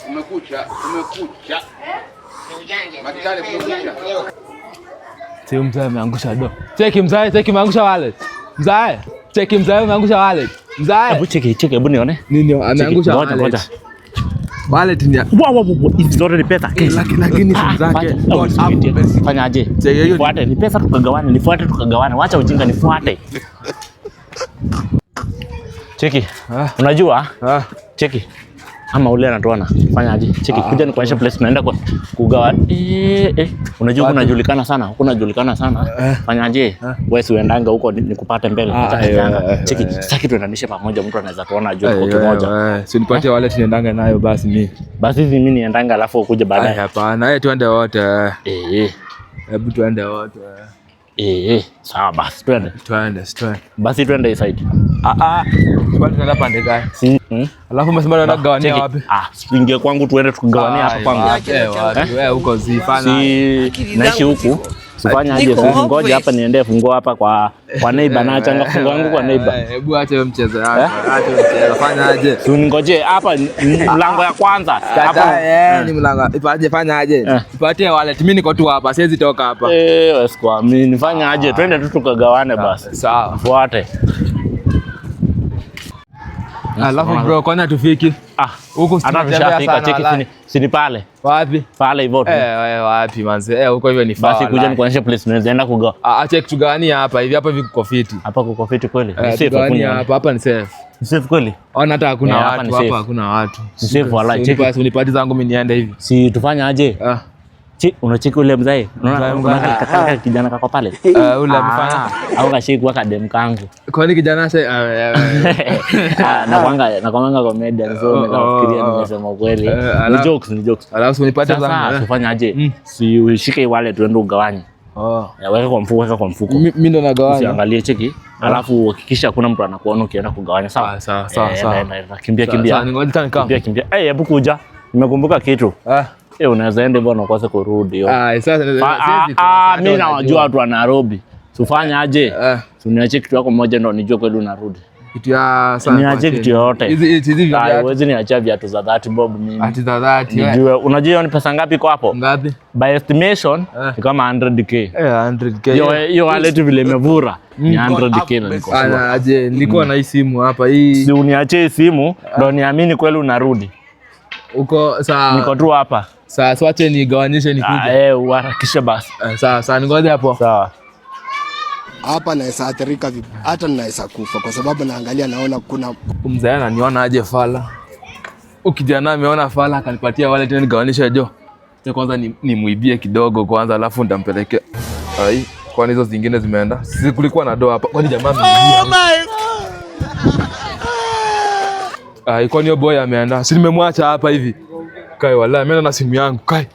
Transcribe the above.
Umekucha. Matikale kumekucha. Sio mzee ameangusha do. Cheki mzee, cheki ameangusha wallet. Mzee, cheki mzee ameangusha wallet. Mzee. Hebu cheki, hebu nione. Nini ameangusha wallet? Ngoja. Wallet ni. Hizi zote ni pesa. Lakini simu zake. Fanya aje? Nifuate, ni pesa tukagawane, nifuate tukagawane. Wacha ujinga nifuate. Cheki. Unajua? Cheki. Ama ule anatoana. Fanya aje? Cheki, kuja nikuonyeshe place tunaenda kwa kugawa. Unajua kunajulikana sana. Fanya aje? Wewe si uendanga huko nikupate mbele. Cheki, sasa tuendanishe pamoja, mtu anaweza tuona ajue kwa kimoja. Si nipatie wallet niendanga nayo basi mimi. Basi mimi niendanga alafu ukuje baadaye. Hapana, twende wote. Hebu twende wote. Sawa basi twende. Basi twende side. Bado tunaenda pande gani? Alafu umesema unaenda kugawania wapi? Ingia kwangu tuende tukagawanie hapa kwangu. Wewe huko zifana. Si naishi huku. Sifanya aje ngoja hapa niende fungo hapa kwa neighbor na changa fungo wangu kwa neighbor. Hebu acha hiyo mchezo yako. Acha mchezo. Fanya aje? Si ngoje hapa mlango ya kwanza. Hapa ni mlango. Ipaje fanya aje? Ipatie wallet. Mimi niko tu hapa. Siwezi toka hapa. Mimi fanya aje? Twende tu tukagawane basi. Sawa. Fuate. Alafu bro, kwani tufiki? Huko tunatembea cheki sini pale. Wapi? Pale hivyo tu. Wapi manze? Huko hivyo ni far. Basi kuja nikuonyeshe place tunaenda kugawa. Acha kutugania hapa hivi. Hapa hivi kuko fiti. Hapa kuko fiti kweli? Ni safe hapa ni safe. Ni safe kweli? Ona hata hakuna watu hapa, hakuna watu. Ni safe wallahi. Cheki basi unipati zangu mimi niende hivi. Si tufanye aje? Unacheki ule mzee? Unaona kijana kako pale? Ule amefanya au kashiki kwa kadem kangu. Kwani kijana sasa nakwanga comedian so nafikiria nimesema kweli. Ni jokes. Alafu unipate zangu. Sasa tufanye aje? Si ushike wale tuende ugawanye. Weka kwa mfuko. Mimi ndo nagawanya. Usiangalie cheki. Alafu hakikisha hakuna mtu anakuona ukienda kugawanya. Sawa. Sawa. Kimbia. Kimbia. Hebu kuja. Nimekumbuka kitu. Unaweza enda hivyo unakose kurudi. Mimi nawajua watu wa Nairobi. Tufanye aje? Uniache kitu yako moja ndo nijue kweli unarudi. Kitu ya sana. Niache kitu yote. Hizi viatu. Huwezi niachia viatu za 30 bob mimi. Ati za 30. Nijue, unajua ni pesa ngapi kwa hapo? Ngapi? By estimation ni kama 100k. 100k. Hiyo wallet vile imevura ni 100k na niko sure. Aje, nilikuwa na hii simu hapa hii. Si uniache simu ndo niamini kweli unarudi. Uko sawa. Niko tu hapa. Sasa wache nigawanyishe nikuje. Uharakishe basi. Sawa, ngoja hapo. Sawa. Hapa naweza athirika vipi? Hata naweza kufa kwa sababu naangalia naona kuna mzee ananiona aje fala. Ukijana ameona fala akanipatia wale tena nigawanisha jo. Kwanza nimuibie kidogo kwanza alafu nitampelekea. Kwani hizo zingine zimeenda? Sisi kulikuwa na doa hapa. Kwani jamaa ameibia. Oh my God. Kwani hiyo boy ameenda? Si nimemwacha hapa hivi. Kai wallahi ameenda na simu yangu. Kai.